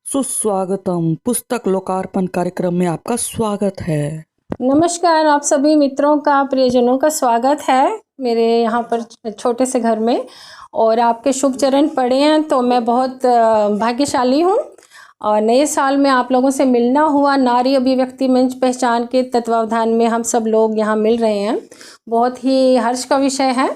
सुस्वागतम। पुस्तक लोकार्पण कार्यक्रम में आपका स्वागत है। नमस्कार, आप सभी मित्रों का, प्रियजनों का स्वागत है मेरे यहाँ पर छोटे से घर में। और आपके शुभ चरण पड़े हैं तो मैं बहुत भाग्यशाली हूँ। और नए साल में आप लोगों से मिलना हुआ। नारी अभिव्यक्ति मंच पहचान के तत्वावधान में हम सब लोग यहाँ मिल रहे हैं, बहुत ही हर्ष का विषय है।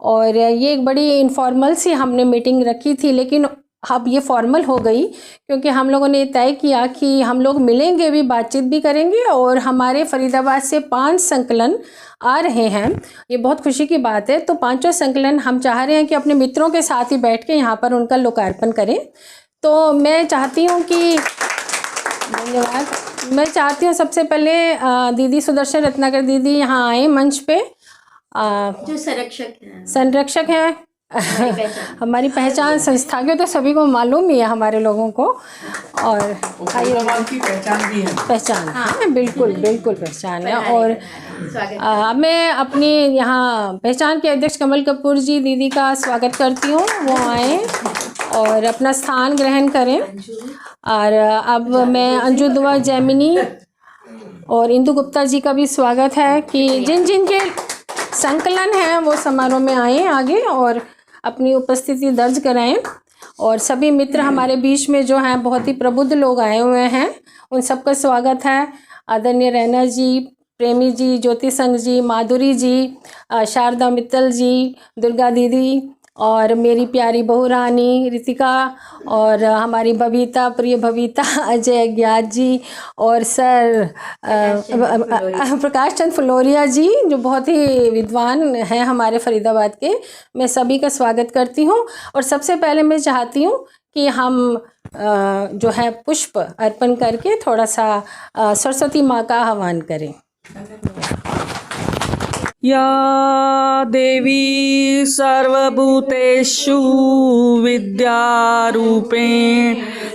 और ये एक बड़ी इनफॉर्मल सी हमने मीटिंग रखी थी, लेकिन अब ये फॉर्मल हो गई क्योंकि हम लोगों ने तय किया कि हम लोग मिलेंगे भी, बातचीत भी करेंगे। और हमारे फरीदाबाद से 5 संकलन आ रहे हैं, ये बहुत खुशी की बात है। तो 5वां संकलन हम चाह रहे हैं कि अपने मित्रों के साथ ही बैठ के यहाँ पर उनका लोकार्पण करें। तो मैं चाहती हूँ कि धन्यवाद। मैं चाहती हूँ सबसे पहले दीदी सुदर्शन रत्नाकर दीदी यहाँ आए मंच पे, जो संरक्षक हैं हमारी पहचान संस्था के, तो सभी को मालूम ही है हमारे लोगों को। और की पहचान भी है। पहचान है, बिल्कुल बिल्कुल पहचान है। और मैं अपनी यहाँ पहचान के अध्यक्ष कमल कपूर जी दीदी का स्वागत करती हूँ, वो आए और अपना स्थान ग्रहण करें। और अब मैं अंजू दुआ जैमिनी और इंदु गुप्ता जी का भी स्वागत है कि जिन जिन के संकलन हैं वो समारोह में आए आगे और अपनी उपस्थिति दर्ज कराएं। और सभी मित्र हमारे बीच में जो हैं, बहुत ही प्रबुद्ध लोग आए हुए हैं, उन सबका स्वागत है। आदरणीय रैना जी, प्रेमी जी, ज्योति संघ जी, माधुरी जी, शारदा मित्तल जी, दुर्गा दीदी और मेरी प्यारी बहू रानी रितिका और हमारी बबीता, प्रिय बबीता, अजय ज्ञात जी और सर प्रकाश चंद फलोरिया जी, जो बहुत ही विद्वान हैं हमारे फरीदाबाद के। मैं सभी का स्वागत करती हूँ। और सबसे पहले मैं चाहती हूँ कि हम जो है पुष्प अर्पण करके थोड़ा सा सरस्वती माँ का आह्वान करें। या देवी सर्वभूतेषु विद्यारूपेण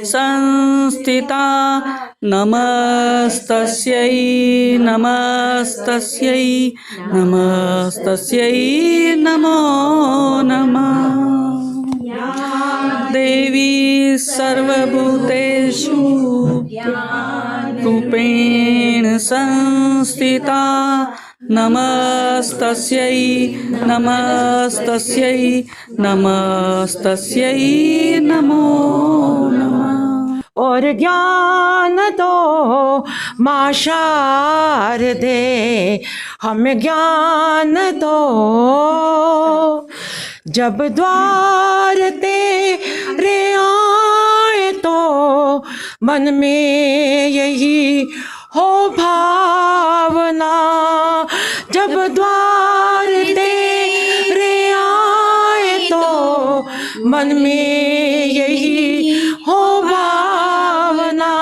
संस्थिता नमस्तस्यै नमस्तस्यै नमस्तस्यै नमो नमः। देवी सर्वभूतेषु रूपेण संस्थिता नमस्तस्यै नमस्तस्यै नमस्तस्यै नमो नमः। और ज्ञान दो माँ शारदे, हमें ज्ञान दो। जब द्वार तेरे आए तो मन में यही हो भावना। जब द्वार तेरे आए तो मन में यही हो भावना।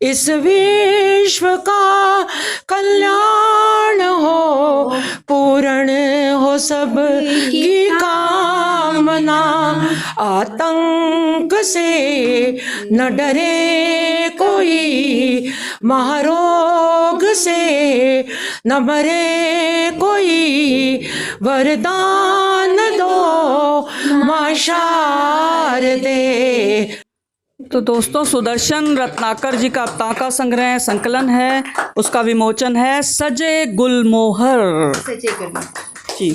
इस विश्व का कल्याण हो, पूर्ण हो सब की कामना। आतंक से न डरे कोई, महारोग से न मरे कोई। वरदान दो माँ शारदे। तो दोस्तों, सुदर्शन रत्नाकर जी का ताका संग्रह संकलन है, उसका विमोचन है सजे गुलमोहर जी।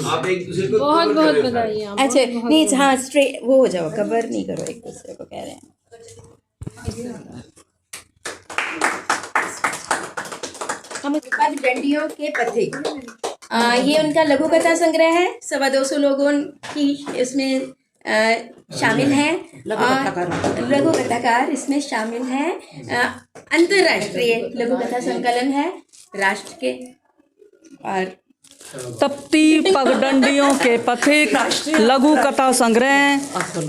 आप एक दूसरे को बहुत बहुत बधाई। अच्छा नहीं, हाँ स्ट्रेट वो हो जाओ, कवर नहीं करो एक दूसरे को, कह रहे हैं। हम डंडियों के पथिक, ये उनका लघु कथा संग्रह है। 225 लोगों की इसमें शामिल हैं। लघु कथाकार इसमें शामिल हैं। अंतर्राष्ट्रीय लघु कथा संकलन है राष्ट्र के। और तप्ती पगडंडियों के पथिक लघु कथा संग्रह,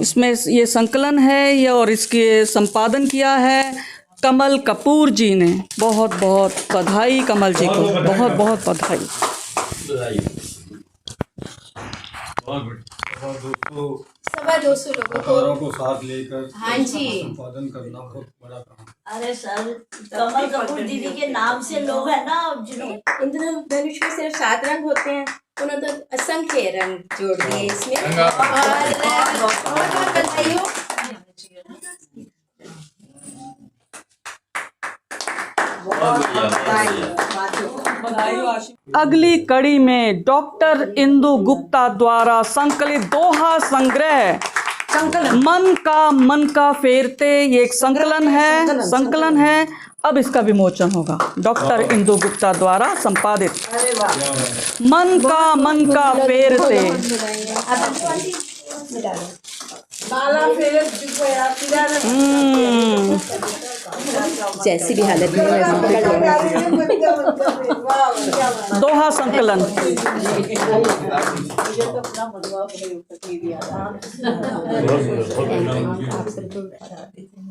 इसमें ये संकलन है ये, और इसके संपादन किया है कमल कपूर जी ने। बहुत बहुत बधाई कमल जी को, बहुत बहुत बधाई। दोस्तों 225 लोगों को साथ लेकर हाँ जी संपादन करना बहुत बड़ा काम। अरे सर, कमल कपूर दीदी के नाम से लोग है ना जिन्हें इंद्रधनुष में सिर्फ 7 रंग होते हैं, उन्होंने तो असंख्य रंग जोड़ दिए इसमें। और बहुत बधाई हो अगली कड़ी में डॉक्टर इंदु गुप्ता द्वारा संकलित दोहा संग्रह मन का फेरते, ये एक संकलन है। अब इसका विमोचन होगा। डॉक्टर इंदु गुप्ता द्वारा संपादित मन का फेरते। जैसी भी हालत में दोहा संकलन।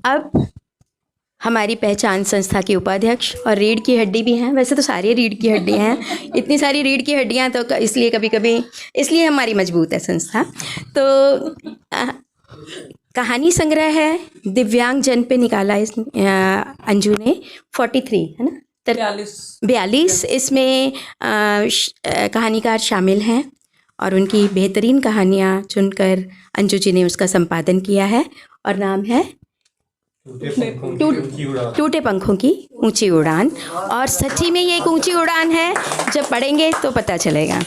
अब हमारी पहचान संस्था के उपाध्यक्ष और रीढ़ की हड्डी भी हैं। वैसे तो सारी रीढ़ की हड्डी हैं, इतनी सारी रीढ़ की हड्डियां तो इसलिए कभी कभी इसलिए हमारी मजबूत है संस्था। तो कहानी संग्रह है, दिव्यांग जन पे निकाला इस अंजू ने 43 है ना 42। इसमें कहानीकार शामिल हैं और उनकी बेहतरीन कहानियाँ चुनकर अंजू जी ने उसका संपादन किया है और नाम है टूटे पंखों की ऊंची उड़ान। और सच्ची में ये एक ऊंची उड़ान है, जब पढ़ेंगे तो पता चलेगा।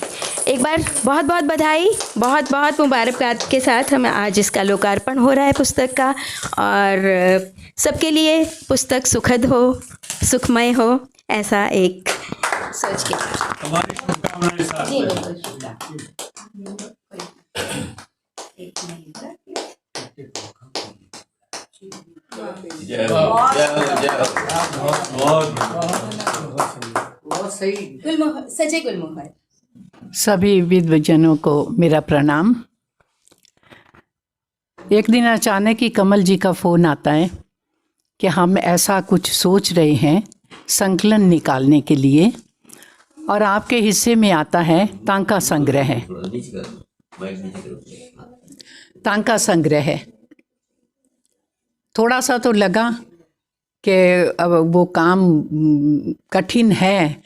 एक बार बहुत बहुत बधाई, बहुत बहुत मुबारकबाद के साथ हमें आज इसका लोकार्पण हो रहा है पुस्तक का। और सबके लिए पुस्तक सुखद हो, सुखमय हो, ऐसा एक सोच के सच्चे गुलमोहर। सभी विद्वजनों को मेरा प्रणाम। एक दिन अचानक ही कमल जी का फ़ोन आता है कि हम ऐसा कुछ सोच रहे हैं संकलन निकालने के लिए, और आपके हिस्से में आता है तांका संग्रह है। तांका संग्रह है। थोड़ा सा तो लगा कि अब वो काम कठिन है,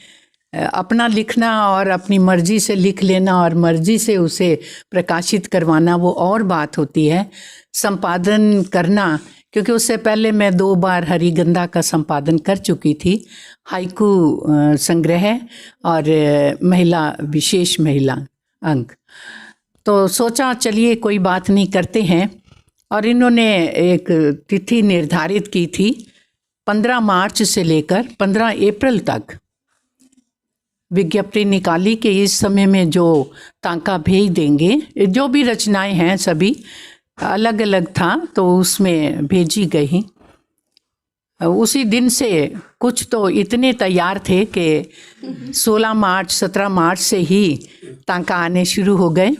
अपना लिखना और अपनी मर्ज़ी से लिख लेना और मर्ज़ी से उसे प्रकाशित करवाना वो और बात होती है। संपादन करना, क्योंकि उससे पहले मैं 2 बार हरिगंधा का संपादन कर चुकी थी, हाइकू संग्रह और विशेष महिला अंक। तो सोचा चलिए कोई बात नहीं, करते हैं। और इन्होंने एक तिथि निर्धारित की थी 15 मार्च से लेकर 15 अप्रैल तक। विज्ञप्ति निकाली कि इस समय में जो तांका भेज देंगे, जो भी रचनाएं हैं सभी अलग अलग था, तो उसमें भेजी गई। उसी दिन से कुछ तो इतने तैयार थे कि 16 मार्च 17 मार्च से ही तांका आने शुरू हो गए।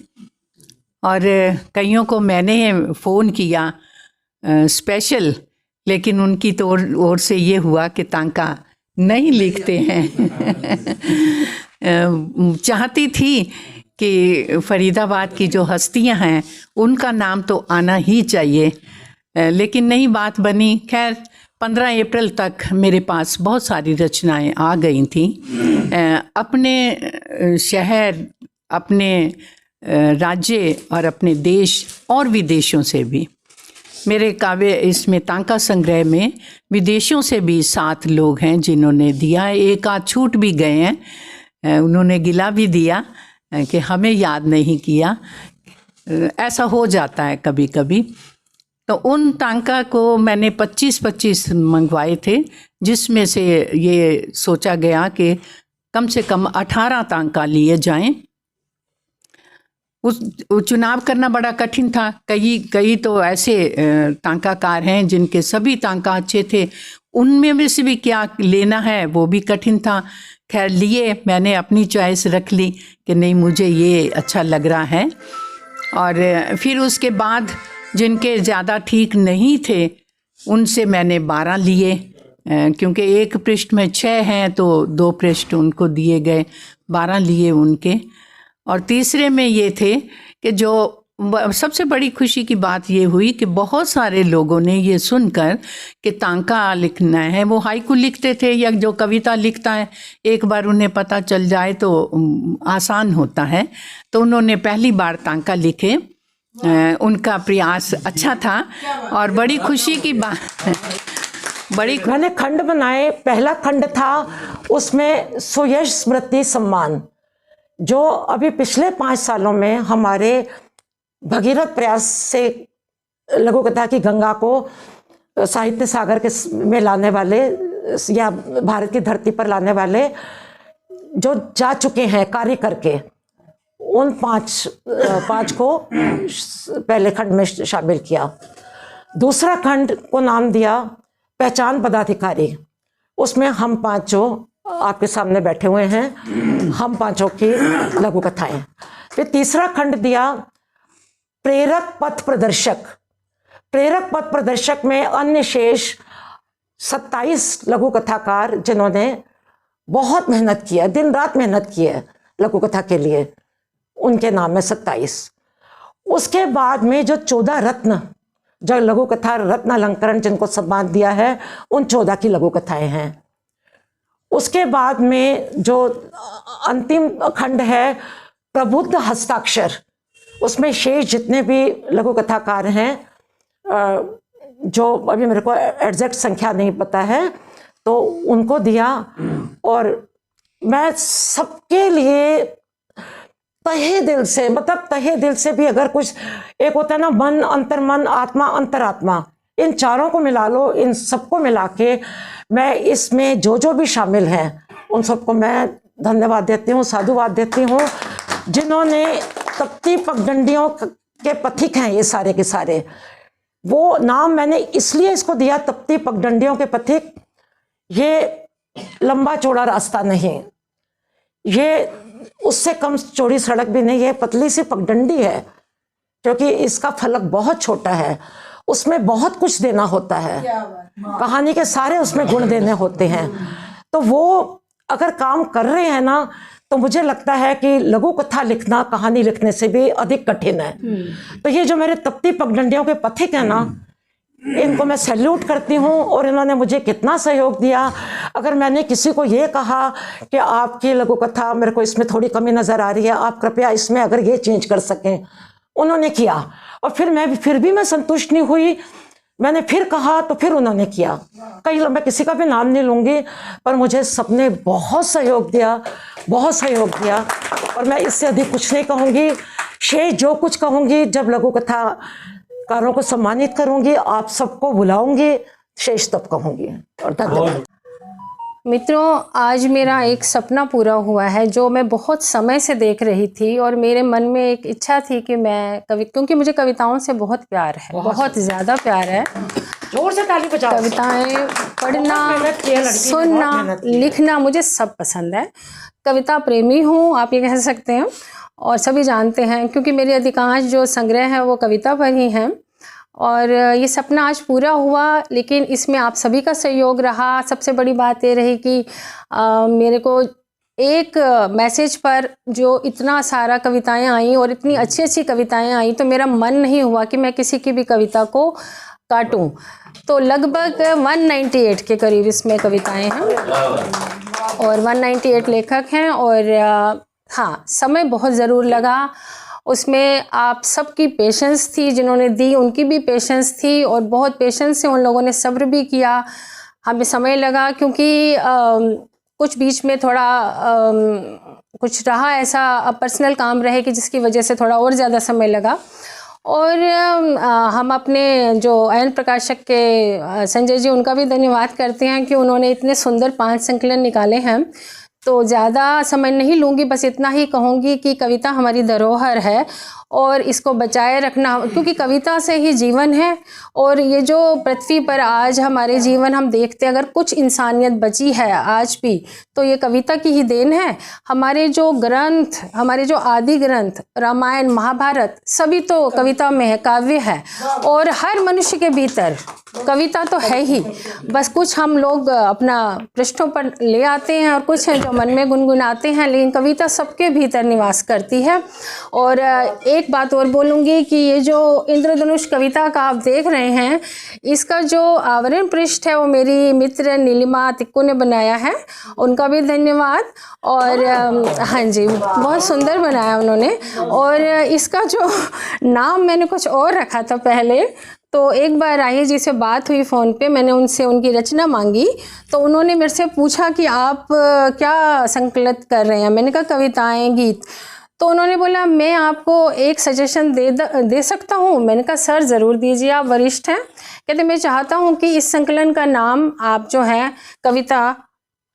और कईयों को मैंने फ़ोन किया स्पेशल, लेकिन उनकी तो ओर से ये हुआ कि तांका नहीं लिखते हैं। चाहती थी कि फरीदाबाद की जो हस्तियां हैं उनका नाम तो आना ही चाहिए, लेकिन नहीं बात बनी। खैर 15 अप्रैल तक मेरे पास बहुत सारी रचनाएं आ गई थीं, अपने शहर, अपने राज्य और अपने देश और विदेशों से भी। मेरे काव्य इसमें तांका संग्रह में विदेशों से भी 7 लोग हैं जिन्होंने दिया। एक आध छूट भी गए हैं, उन्होंने गिला भी दिया कि हमें याद नहीं किया। ऐसा हो जाता है कभी कभी। तो उन तांका को मैंने 25 मंगवाए थे, जिसमें से ये सोचा गया कि कम से कम 18 तांका लिए जाएं। उस चुनाव करना बड़ा कठिन था। कई तो ऐसे तांकाकार हैं जिनके सभी तांका अच्छे थे, उनमें से भी क्या लेना है वो भी कठिन था। खैर लिए, मैंने अपनी चॉइस रख ली कि नहीं मुझे ये अच्छा लग रहा है। और फिर उसके बाद जिनके ज़्यादा ठीक नहीं थे उनसे मैंने 12 लिए, क्योंकि एक पृष्ठ में 6 हैं तो 2 पृष्ठ उनको दिए गए, 12 लिए उनके। और तीसरे में ये थे कि जो सबसे बड़ी खुशी की बात ये हुई कि बहुत सारे लोगों ने ये सुनकर कि तांका लिखना है, वो हाइकू लिखते थे या जो कविता लिखता है एक बार उन्हें पता चल जाए तो आसान होता है, तो उन्होंने पहली बार तांका लिखे। उनका प्रयास अच्छा था और बड़ी खुशी की बात बड़ी मैंने खंड बनाए। पहला खंड था उसमें सुयश स्मृति सम्मान, जो अभी पिछले 5 सालों में हमारे भगीरथ प्रयास से लघु कथा की गंगा को साहित्य सागर के में लाने वाले या भारत की धरती पर लाने वाले जो जा चुके हैं कार्य करके, उन पांच को पहले खंड में शामिल किया। दूसरा खंड को नाम दिया पहचान पदाधिकारी। उसमें हम 5 जो आपके सामने बैठे हुए हैं, हम 5 की लघु कथाएं। फिर तीसरा खंड दिया प्रेरक पथ प्रदर्शक। प्रेरक पथ प्रदर्शक में अन्य शेष 27 लघु कथाकार जिन्होंने बहुत मेहनत की है, दिन रात मेहनत की है लघु कथा के लिए, उनके नाम है 27। उसके बाद में जो 14 रत्न, जो लघु कथा रत्न अलंकरण जिनको सम्मान दिया है, उन 14 की लघु कथाएं हैं। उसके बाद में जो अंतिम खंड है प्रबुद्ध हस्ताक्षर, उसमें शेष जितने भी लघु कथाकार हैं, जो अभी मेरे को एग्जैक्ट संख्या नहीं पता है, तो उनको दिया। और मैं सबके लिए तहे दिल से, मतलब तहे दिल से भी, अगर कुछ एक होता है ना मन, अंतर्मन, आत्मा, अंतरात्मा, इन चारों को मिला लो, इन सबको मिला के मैं इसमें जो भी शामिल हैं उन सबको मैं धन्यवाद देती हूँ, साधुवाद देती हूँ, जिन्होंने तप्ती पगडंडियों के पथिक हैं ये सारे के सारे। वो नाम मैंने इसलिए इसको दिया तप्ती पगडंडियों के पथिक। ये लंबा चौड़ा रास्ता नहीं, ये उससे कम चौड़ी सड़क भी नहीं है, पतली सी पगडंडी है, क्योंकि इसका फलक बहुत छोटा है, उसमें बहुत कुछ देना होता है, कहानी के सारे उसमें गुण देने होते हैं। तो वो अगर काम कर रहे हैं ना, तो मुझे लगता है कि लघु कथा लिखना कहानी लिखने से भी अधिक कठिन है। तो ये जो मेरे तप्ती पगडंडियों के पथिक है ना, इनको मैं सैल्यूट करती हूँ, और इन्होंने मुझे कितना सहयोग दिया। अगर मैंने किसी को ये कहा कि आपकी लघु कथा मेरे को इसमें थोड़ी कमी नज़र आ रही है, आप कृपया इसमें अगर ये चेंज कर सकें, उन्होंने किया। और फिर भी मैं संतुष्ट नहीं हुई, मैंने फिर कहा तो फिर उन्होंने किया। मैं किसी का भी नाम नहीं लूँगी, पर मुझे सबने बहुत सहयोग दिया, बहुत सहयोग दिया। और मैं इससे अधिक कुछ नहीं कहूँगी। शेष जो कुछ कहूँगी जब लघु कथाकारों को सम्मानित करूँगी, आप सबको बुलाऊँगी, शेष तब कहूँगी। और धन्यवाद। मित्रों, आज मेरा एक सपना पूरा हुआ है जो मैं बहुत समय से देख रही थी, और मेरे मन में एक इच्छा थी कि मैं क्योंकि मुझे कविताओं से बहुत प्यार है, बहुत ज़्यादा प्यार है। जोर से ताली बजाओ। कविताएं पढ़ना, सुनना, लिखना मुझे सब पसंद है। कविता प्रेमी हूँ, आप ये कह सकते हैं, और सभी जानते हैं, क्योंकि मेरे अधिकांश जो संग्रह हैं वो कविता पर ही हैं। और ये सपना आज पूरा हुआ, लेकिन इसमें आप सभी का सहयोग रहा। सबसे बड़ी बात ये रही कि मेरे को एक मैसेज पर जो इतना सारा कविताएं आई और इतनी अच्छी अच्छी कविताएं आई, तो मेरा मन नहीं हुआ कि मैं किसी की भी कविता को काटूं। तो लगभग 198 के करीब इसमें कविताएं हैं, और 198 लेखक हैं। और हाँ, समय बहुत ज़रूर लगा उसमें। आप सबकी पेशेंस थी, जिन्होंने दी उनकी भी पेशेंस थी, और बहुत पेशेंस से उन लोगों ने सब्र भी किया। हमें समय लगा, क्योंकि कुछ बीच में थोड़ा कुछ रहा ऐसा पर्सनल काम रहे कि जिसकी वजह से थोड़ा और ज़्यादा समय लगा। और हम अपने जो आयन प्रकाशक के संजय जी, उनका भी धन्यवाद करते हैं कि उन्होंने इतने सुंदर 5 संकलन निकाले हैं। तो ज़्यादा समय नहीं लूँगी, बस इतना ही कहूँगी कि कविता हमारी धरोहर है, और इसको बचाए रखना, क्योंकि कविता से ही जीवन है। और ये जो पृथ्वी पर आज हमारे जीवन हम देखते हैं, अगर कुछ इंसानियत बची है आज भी, तो ये कविता की ही देन है। हमारे जो ग्रंथ, हमारे जो आदि ग्रंथ, रामायण, महाभारत, सभी तो कविता में है, काव्य है। और हर मनुष्य के भीतर कविता तो है ही, बस कुछ हम लोग अपना पृष्ठों पर ले आते हैं, और कुछ हैं जो मन में गुनगुनाते हैं, लेकिन कविता सबके भीतर निवास करती है। और एक बात और बोलूँगी कि ये जो इंद्रधनुष कविता का आप देख रहे हैं, इसका जो आवरण पृष्ठ है वो मेरी मित्र नीलिमा तिक्कू ने बनाया है, उनका भी धन्यवाद। और हाँ जी, बहुत सुंदर बनाया उन्होंने। और इसका जो नाम मैंने कुछ और रखा था पहले, तो एक बार राही जी से बात हुई फ़ोन पे, मैंने उनसे उनकी रचना मांगी, तो उन्होंने मेरे से पूछा कि आप क्या संकलित कर रहे हैं। मैंने कहा कविताएं, गीत। तो उन्होंने बोला मैं आपको एक सजेशन दे सकता हूँ। मैंने कहा सर ज़रूर दीजिए, आप वरिष्ठ हैं। कहते मैं चाहता हूँ कि इस संकलन का नाम आप जो है कविता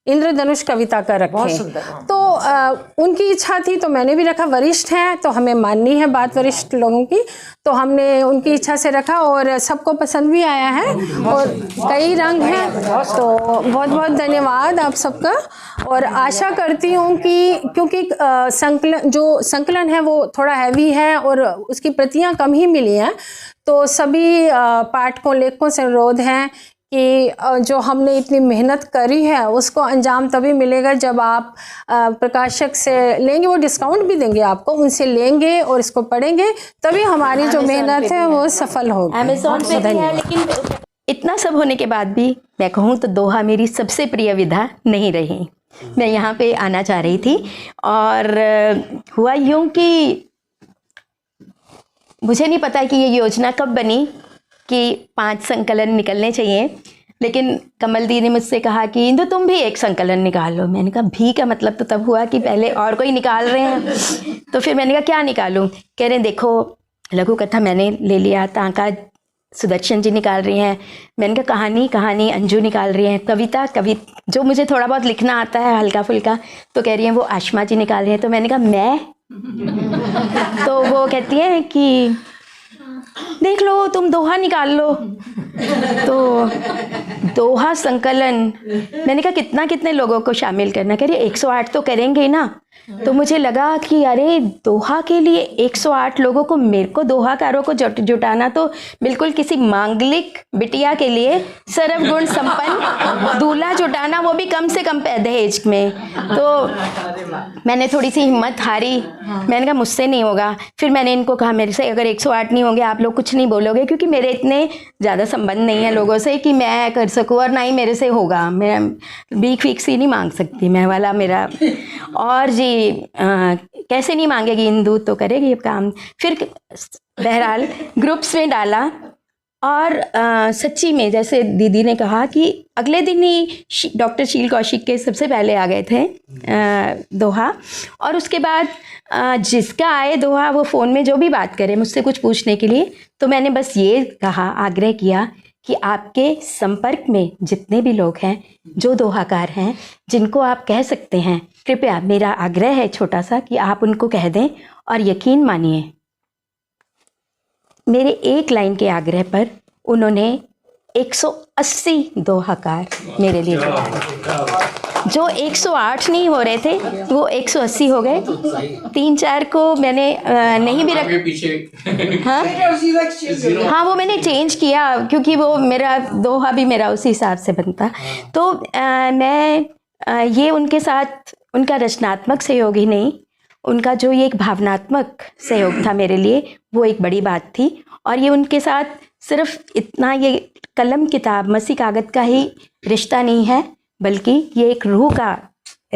इंद्रधनुष कविता का बहुत रखें। सुंदर, हाँ। तो उनकी इच्छा थी तो मैंने भी रखा। वरिष्ठ हैं तो हमें माननी है बात वरिष्ठ लोगों की, तो हमने उनकी इच्छा से रखा और सबको पसंद भी आया है और कई रंग हैं। तो बहुत बहुत धन्यवाद आप सबका। और आशा करती हूँ कि क्योंकि संकलन है वो थोड़ा हैवी है और उसकी प्रतियां कम ही मिली हैं, तो सभी पाठकों लेखकों से अनुरोध है कि जो हमने इतनी मेहनत करी है उसको अंजाम तभी मिलेगा जब आप प्रकाशक से लेंगे, वो डिस्काउंट भी देंगे आपको, उनसे लेंगे और इसको पढ़ेंगे, तभी हमारी जो मेहनत है वो सफल होगी। अमेज़ॉन पे भी है, लेकिन इतना सब होने के बाद भी मैं कहूँ तो दोहा मेरी सबसे प्रिय विधा नहीं रही। मैं यहाँ पे आना चाह रही थी और हुआ यूँ कि मुझे नहीं पता कि ये योजना कब बनी कि 5 संकलन निकलने चाहिए, लेकिन कमल दी ने मुझसे कहा कि इंदु तुम भी एक संकलन निकाल लो। मैंने कहा भी का मतलब तो तब हुआ कि पहले और कोई निकाल रहे हैं। तो फिर मैंने कहा क्या निकालूं? कह रहे देखो लघु कथा मैंने ले लिया, तांका सुदर्शन जी निकाल रही हैं। मैंने कहा कहानी अंजू निकाल रही हैं। कविता जो मुझे थोड़ा बहुत लिखना आता है हल्का फुल्का, तो कह रही हैं वो आशमा जी निकाल रही हैं। तो मैंने कहा मैं तो वो कहती हैं कि देख लो तुम दोहा निकाल लो। तो दोहा संकलन मैंने कहा कितने लोगों को शामिल करना? कह रही 108 तो करेंगे ही ना। तो मुझे लगा कि अरे दोहा के लिए 108 लोगों को, मेरे को दोहाकारों को जुटाना तो बिल्कुल किसी मांगलिक बिटिया के लिए सर्वगुण संपन्न दूल्हा जुटाना, वो भी कम से कम दहेज में। तो मैंने थोड़ी सी हिम्मत हारी। मैंने कहा मुझसे नहीं होगा। फिर मैंने इनको कहा मेरे से अगर 108 नहीं होंगे आप लोग कुछ नहीं बोलोगे, क्योंकि मेरे इतने ज़्यादा संबंध नहीं है लोगों से कि मैं कर सकूँ, और ना ही मेरे से होगा। मैं भीख फीक सी नहीं मांग सकती मैं वाला मेरा। और जी कैसे नहीं मांगेगी इंदु, तो करेगी ये काम। फिर बहरहाल ग्रुप्स में डाला और सच्ची में जैसे दीदी ने कहा कि अगले दिन ही डॉक्टर शील कौशिक के सबसे पहले आ गए थे दोहा। और उसके बाद जिसका आए दोहा वो फ़ोन में जो भी बात करे मुझसे कुछ पूछने के लिए, तो मैंने बस ये कहा, आग्रह किया कि आपके संपर्क में जितने भी लोग हैं जो दोहाकार हैं जिनको आप कह सकते हैं, कृपया मेरा आग्रह है छोटा सा कि आप उनको कह दें। और यकीन मानिए मेरे एक लाइन के आग्रह पर उन्होंने 180 दोहाकार मेरे लिए जुटाए। जो 108 नहीं हो रहे थे वो 180 हो गए। 3-4 को मैंने नहीं भी रख हाँ वो मैंने चेंज किया क्योंकि वो मेरा दोहा भी मेरा उसी हिसाब से बनता। तो मैं ये उनके साथ उनका रचनात्मक सहयोग ही नहीं, उनका जो ये एक भावनात्मक सहयोग था मेरे लिए, वो एक बड़ी बात थी। और ये उनके साथ सिर्फ इतना ये कलम किताब मसी कागज़ का ही रिश्ता नहीं है, बल्कि ये एक रूह का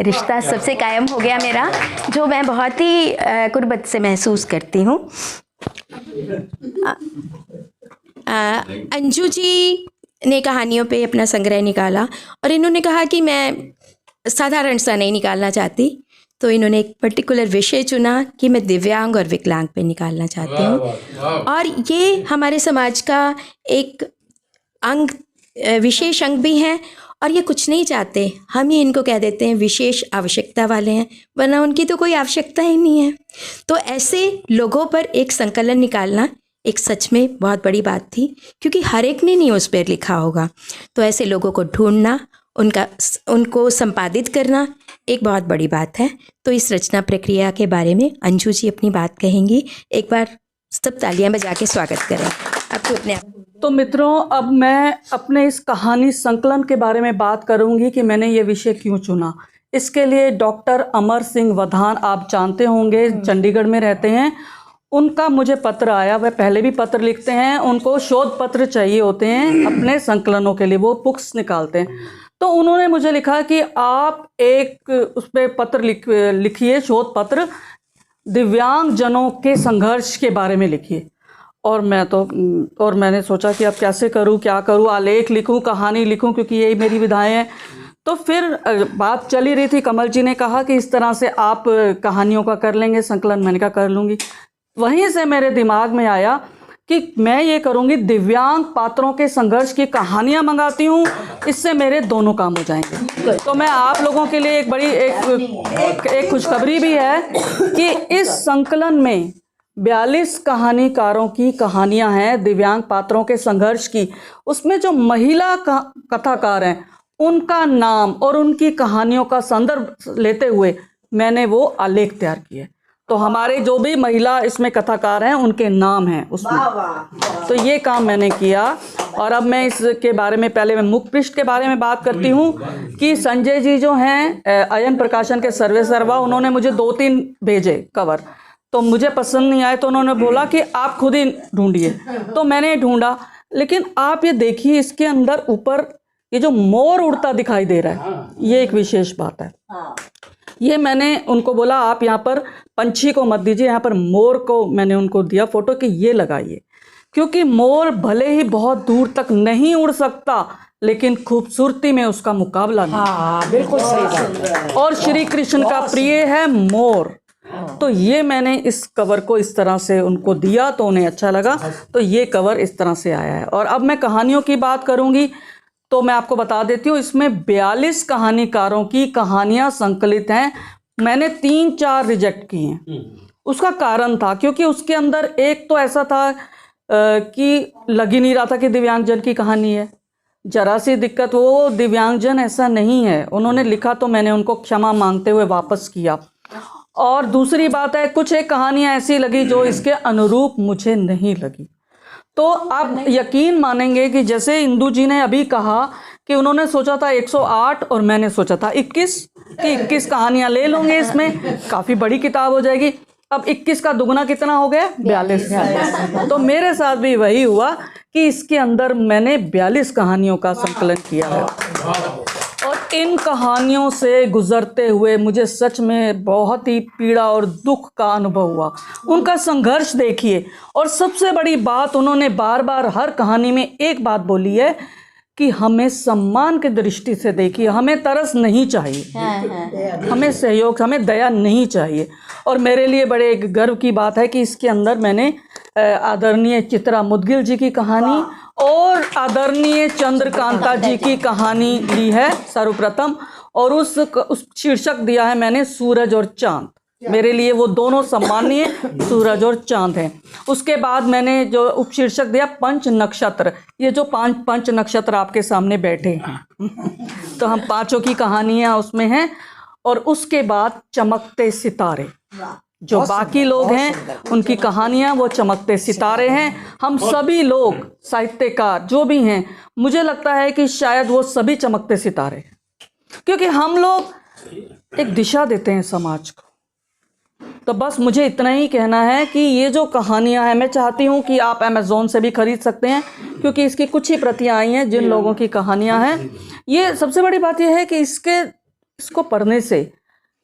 रिश्ता सबसे कायम हो गया मेरा, जो मैं बहुत ही कुर्बत से महसूस करती हूँ। अंजू जी ने कहानियों पे अपना संग्रह निकाला और इन्होंने कहा कि मैं साधारण सा नहीं निकालना चाहती, तो इन्होंने एक पर्टिकुलर विषय चुना कि मैं दिव्यांग और विकलांग पे निकालना चाहती हूँ। और ये हमारे समाज का एक अंग, विशेष अंग भी हैं। और ये कुछ नहीं चाहते, हम ही इनको कह देते हैं विशेष आवश्यकता वाले हैं, वरना उनकी तो कोई आवश्यकता ही नहीं है। तो ऐसे लोगों पर एक संकलन निकालना एक सच में बहुत बड़ी बात थी, क्योंकि हर एक ने नहीं उस पर लिखा होगा। तो ऐसे लोगों को ढूंढना, उनको संपादित करना एक बहुत बड़ी बात है। तो इस रचना प्रक्रिया के बारे में अंजू जी अपनी बात कहेंगी। एक बार सब तालियां बजा के स्वागत करें आपको अपने आप। तो मित्रों, अब मैं अपने इस कहानी संकलन के बारे में बात करूंगी कि मैंने ये विषय क्यों चुना। इसके लिए डॉक्टर अमर सिंह वधान, आप जानते होंगे, चंडीगढ़ में रहते हैं। उनका मुझे पत्र आया, वह पहले भी पत्र लिखते हैं, उनको शोध पत्र चाहिए होते हैं अपने संकलनों के लिए, वो बुक्स निकालते हैं। तो उन्होंने मुझे लिखा कि आप एक उस पर पत्र लिखिए, शोध पत्र दिव्यांग जनों के संघर्ष के बारे में लिखिए। और मैंने सोचा कि अब कैसे करूं, क्या करूं, आलेख लिखूं, कहानी लिखूं, क्योंकि यही मेरी विधाएं हैं। तो फिर बात चली रही थी, कमल जी ने कहा कि इस तरह से आप कहानियों का कर लेंगे संकलन। मैंने कहा कर लूँगी। वहीं से मेरे दिमाग में आया कि मैं ये करूँगी, दिव्यांग पात्रों के संघर्ष की कहानियाँ मंगाती हूँ, इससे मेरे दोनों काम हो जाएंगे। तो मैं आप लोगों के लिए एक बड़ी एक खुशखबरी भी है कि इस संकलन में 42 कहानीकारों की कहानियां हैं दिव्यांग पात्रों के संघर्ष की। उसमें जो महिला कथाकार हैं उनका नाम और उनकी कहानियों का संदर्भ लेते हुए मैंने वो आलेख तैयार किए। तो हमारे जो भी महिला इसमें कथाकार हैं उनके नाम हैं उसमें। तो ये काम मैंने किया। और अब मैं इसके बारे में, पहले मैं मुख पृष्ठ के बारे में बात करती हूँ कि संजय जी जो हैं अयन प्रकाशन के सर्वे सर्वा, उन्होंने मुझे 2-3 भेजे कवर, तो मुझे पसंद नहीं आए, तो उन्होंने बोला कि आप खुद ही ढूंढिए। तो मैंने ढूंढा, लेकिन आप ये देखिए इसके अंदर ऊपर ये जो मोर उड़ता दिखाई दे रहा है, ये एक विशेष बात है। ये मैंने उनको बोला आप यहाँ पर पंछी को मत दीजिए, यहाँ पर मोर को मैंने उनको दिया फोटो कि ये लगाइए, क्योंकि मोर भले ही बहुत दूर तक नहीं उड़ सकता लेकिन खूबसूरती में उसका मुकाबला नहीं। हाँ बिल्कुल सही बात है। और श्री कृष्ण का प्रिय है मोर। तो ये मैंने इस कवर को इस तरह से उनको दिया तो उन्हें अच्छा लगा, तो ये कवर इस तरह से आया है। और अब मैं कहानियों की बात करूंगी तो मैं आपको बता देती हूँ, इसमें 42 कहानीकारों की कहानियां संकलित हैं। मैंने 3-4 रिजेक्ट की हैं। उसका कारण था क्योंकि उसके अंदर एक तो ऐसा था कि लग ही नहीं रहा था कि दिव्यांगजन की कहानी है। जरा सी दिक्कत, वो दिव्यांगजन ऐसा नहीं है। उन्होंने लिखा तो मैंने उनको क्षमा मांगते हुए वापस किया। और दूसरी बात है, कुछ एक कहानियां ऐसी लगी जो इसके अनुरूप मुझे नहीं लगी। तो आप यकीन मानेंगे कि जैसे इंदू जी ने अभी कहा कि उन्होंने सोचा था 108 और मैंने सोचा था 21 कि 21 कहानियां ले लूंगे, इसमें काफ़ी बड़ी किताब हो जाएगी। अब 21 का दुगना कितना हो गया? 42। तो मेरे साथ भी वही हुआ कि इसके अंदर मैंने 42 कहानियों का संकलन किया है। और इन कहानियों से गुजरते हुए मुझे सच में बहुत ही पीड़ा और दुख का अनुभव हुआ। उनका संघर्ष देखिए। और सबसे बड़ी बात, उन्होंने बार बार हर कहानी में एक बात बोली है कि हमें सम्मान की दृष्टि से देखिए, हमें तरस नहीं चाहिए, हमें सहयोग, हमें दया नहीं चाहिए। और मेरे लिए बड़े एक गर्व की बात है कि इसके अंदर मैंने आदरणीय चित्रा मुदगिल जी की कहानी और आदरणीय चंद्रकांता जी की कहानी ली है सर्वप्रथम, और उस शीर्षक दिया है मैंने सूरज और चांद। मेरे लिए वो दोनों सम्मानीय सूरज और चांद हैं। उसके बाद मैंने जो उपशीर्षक दिया पंच नक्षत्र, ये जो 5 पंच नक्षत्र आपके सामने बैठे हैं तो हम 5 की कहानियां उसमें हैं। और उसके बाद चमकते सितारे, जो बाकी लोग हैं उनकी कहानियां वो चमकते सितारे हैं। हम सभी लोग साहित्यकार जो भी हैं, मुझे लगता है कि शायद वो सभी चमकते सितारे हैं, क्योंकि हम लोग एक दिशा देते हैं समाज को। तो बस मुझे इतना ही कहना है कि ये जो कहानियां हैं, मैं चाहती हूँ कि आप अमेज़ॉन से भी खरीद सकते हैं, क्योंकि इसकी कुछ ही प्रतियां आई हैं जिन लोगों की कहानियां हैं। ये सबसे बड़ी बात यह है कि इसको पढ़ने से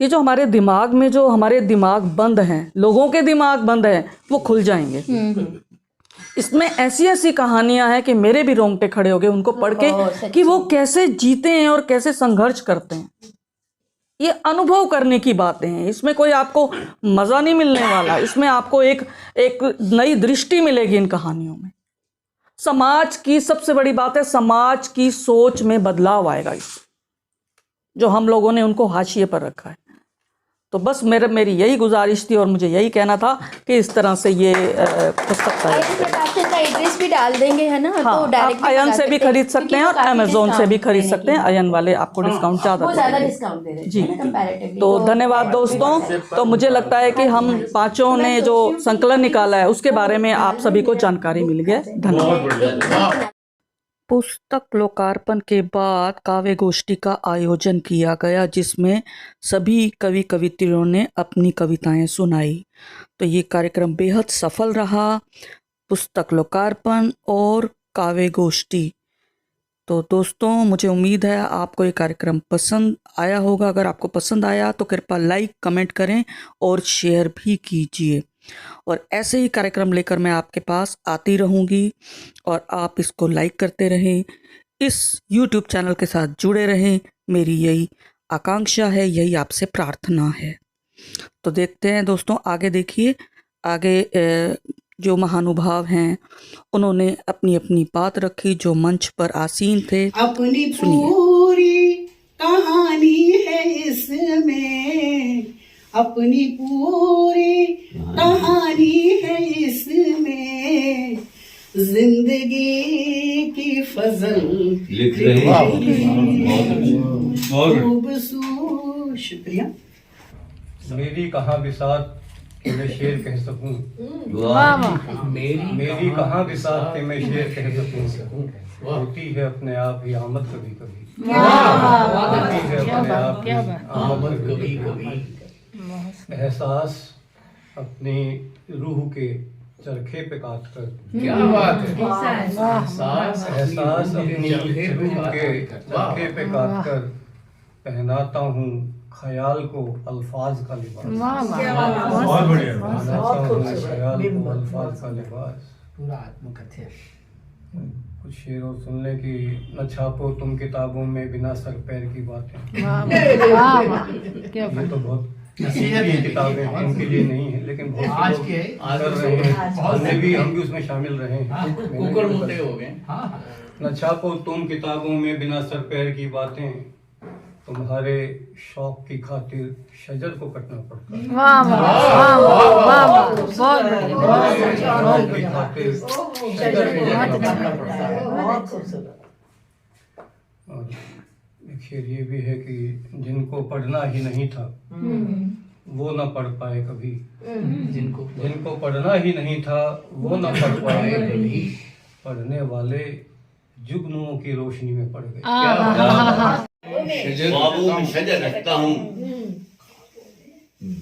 ये जो हमारे दिमाग में, जो हमारे दिमाग बंद हैं, लोगों के दिमाग बंद हैं, वो खुल जाएंगे। इसमें ऐसी ऐसी कहानियां हैं कि मेरे भी रोंगटे खड़े हो गए उनको पढ़ के, कि वो कैसे जीते हैं और कैसे संघर्ष करते हैं। ये अनुभव करने की बातें हैं। इसमें कोई आपको मज़ा नहीं मिलने वाला। इसमें आपको एक नई दृष्टि मिलेगी इन कहानियों में। समाज की सबसे बड़ी बात है, समाज की सोच में बदलाव आएगा इससे, जो हम लोगों ने उनको हाशिए पर रखा है। तो बस मेरी यही गुजारिश थी और मुझे यही कहना था कि इस तरह से ये पुस्तक का एड्रेस भी डाल देंगे, है ना? हाँ, तो डायरेक्ट अयन से भी खरीद सकते हैं और अमेज़ॉन से भी खरीद सकते हैं। अयन वाले आपको डिस्काउंट ज़्यादा डिस्काउंट दे रहे हैं जी। कंपैरेटिवली। तो धन्यवाद दोस्तों। तो मुझे लगता है कि हम 5 ने जो संकलन निकाला है उसके बारे में आप सभी को जानकारी मिल गया। धन्यवाद। पुस्तक लोकार्पण के बाद काव्य गोष्ठी का आयोजन किया गया, जिसमें सभी कवि कवित्रियों ने अपनी कविताएं सुनाई। तो ये कार्यक्रम बेहद सफल रहा, पुस्तक लोकार्पण और काव्य गोष्ठी। तो दोस्तों, मुझे उम्मीद है आपको ये कार्यक्रम पसंद आया होगा। अगर आपको पसंद आया तो कृपया लाइक, कमेंट करें और शेयर भी कीजिए। और ऐसे ही कार्यक्रम लेकर मैं आपके पास आती रहूँगी और आप इसको लाइक करते रहें, इस YouTube चैनल के साथ जुड़े रहें। मेरी यही आकांक्षा है, यही आपसे प्रार्थना है। तो देखते हैं दोस्तों, आगे देखिए, आगे जो महानुभाव हैं उन्होंने अपनी अपनी बात रखी, जो मंच पर आसीन थे। अपनी पूरी कहानी है इसमें, अपनी पूरी कहानी है इसमें, जिंदगी की फजल लिख रहे खूबसूरत। शुक्रिया। मेरी कहाँ बिसात कि मैं शेर कह सकूं, मेरी कहाँ बिसात कि मैं शेर कह सकूं, होती है अपने आप ही आमद कभी कभी, होती है अपने आप ही आमद कभी कभी। एहसास अपनी रूह के चरखे पे काट कर, क्या बात है, एहसास अपनी रूह के चरखे पे काट कर पहनाता हूँ ख्याल को अल्फाज का लिबास। बहुत बढ़िया। ख्याल को अल्फाज का लिबास। पूरा आत्मकथ्य। कुछ शेरों सुनने की, न छापो तुम किताबों में बिना सर पैर की बातें। ये तो बहुत ये किताबें उनके लिए नहीं है, लेकिन बहुत आज के कर रहे हैं, हम भी उसमें शामिल रहे हैं। हो गए। न छापो तुम किताबों में बिना सर पैर की बातें, तुम्हारे शौक की खातिर शजर को कटना पड़ता है। और एक शेर ये भी है कि जिनको पढ़ना ही नहीं था वो न पढ़ पाए कभी, जिनको पढ़ना ही नहीं था वो न पढ़ पाए कभी, पढ़ने वाले जुगनुओं की रोशनी में पड़ गए। ख्वाबों में शजर रखता हूँ,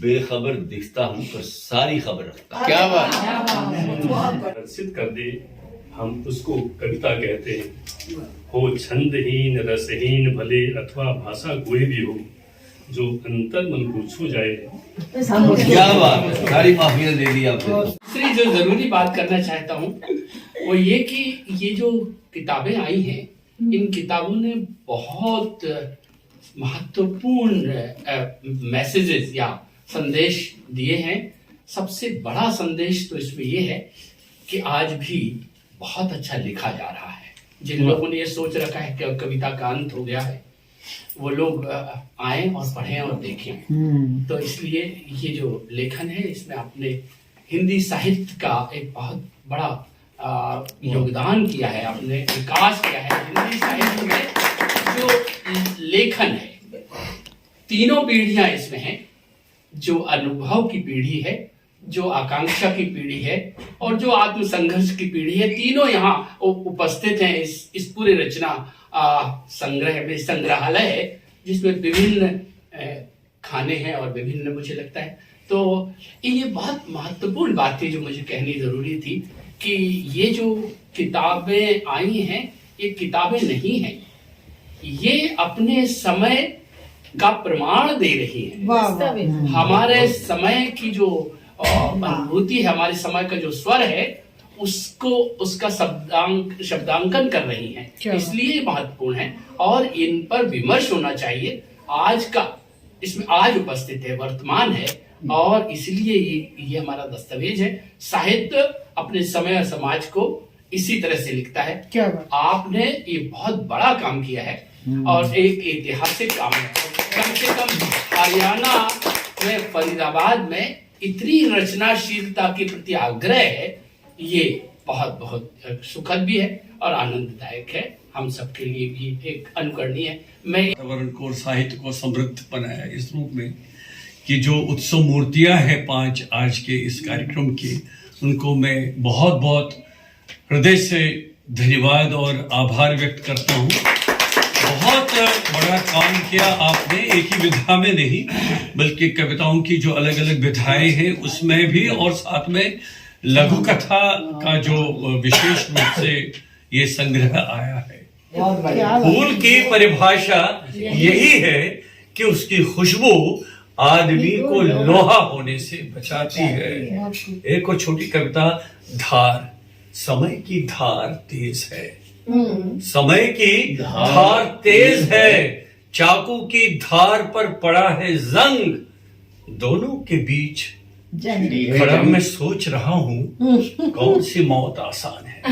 बेखबर दिखता हूँ पर सारी खबर रखता हूँ। क्या बात। प्रदर्शित कर दे हम उसको कविता कहते हैं। हो छंदहीन रसहीन भले अथवा भाषा कोई भी हो, जो अंतर मन को छू जाए। क्या बात, सारी माफिया दे दी आपने। दूसरी जो जरूरी बात करना चाहता हूँ वो ये कि ये जो किताबें आई हैं, इन किताबों ने बहुत महत्वपूर्ण मैसेजेस या संदेश दिए हैं। सबसे बड़ा संदेश तो इसमें ये है कि आज भी बहुत अच्छा लिखा जा रहा है। जिन लोगों ने ये सोच रखा है कि कविता का अंत हो गया है, वो लोग आए और पढ़ें और देखें। तो इसलिए ये जो लेखन है, इसमें आपने हिंदी साहित्य का एक बहुत बड़ा योगदान किया है, आपने विकास किया है हिंदी साहित्य में। जो लेखन है, तीनों पीढ़ियां इसमें हैं, जो अनुभव की पीढ़ी है, जो आकांक्षा की पीढ़ी है और जो आत्मसंघर्ष की पीढ़ी है, तीनों यहाँ उपस्थित हैं इस पूरे रचना संग्रह में। संग्रहालय है जिसमें विभिन्न खाने हैं और विभिन्न, मुझे लगता है तो ये बहुत महत्वपूर्ण बात थी जो मुझे कहनी जरूरी थी कि ये जो किताबें आई हैं, ये किताबें नहीं हैं, ये अपने समय का प्रमाण दे रही है। हमारे समय की जो अनुभूति है, हमारे समय का जो स्वर है, उसको उसका शब्दांकन कर रही हैं। इसलिए महत्वपूर्ण है और इन पर विमर्श होना चाहिए। आज का इसमें आज उपस्थित है, वर्तमान है और इसलिए ये हमारा दस्तावेज है। साहित्य अपने समय और समाज को इसी तरह से लिखता है। क्या आपने ये बहुत बड़ा काम किया है और एक ऐतिहासिक काम है। कम से कम हरियाणा में, फरीदाबाद में इतनी रचनाशीलता के प्रति आग्रह है, ये बहुत बहुत सुखद भी है और आनंददायक है। हम सबके लिए भी एक अनुकरणीय है। मैं वातावरण को और साहित्य को समृद्ध बनाया इस रूप में कि जो उत्सव मूर्तियां हैं 5 आज के इस कार्यक्रम की, उनको मैं बहुत बहुत हृदय से धन्यवाद और आभार व्यक्त करता हूँ। बहुत बड़ा काम किया आपने, एक ही विधा में नहीं बल्कि कविताओं की जो अलग अलग विधाएं हैं उसमें भी, और साथ में लघु कथा का जो विशेष रूप से ये संग्रह आया है। फूल की परिभाषा यही है कि उसकी खुशबू आदमी को लोहा होने से बचाती है। एक और छोटी कविता, धार। समय की धार तेज है, समय की धार तेज है, चाकू की धार पर पड़ा है जंग, दोनों के बीच खड़ा मैं सोच रहा हूँ कौन सी मौत आसान है।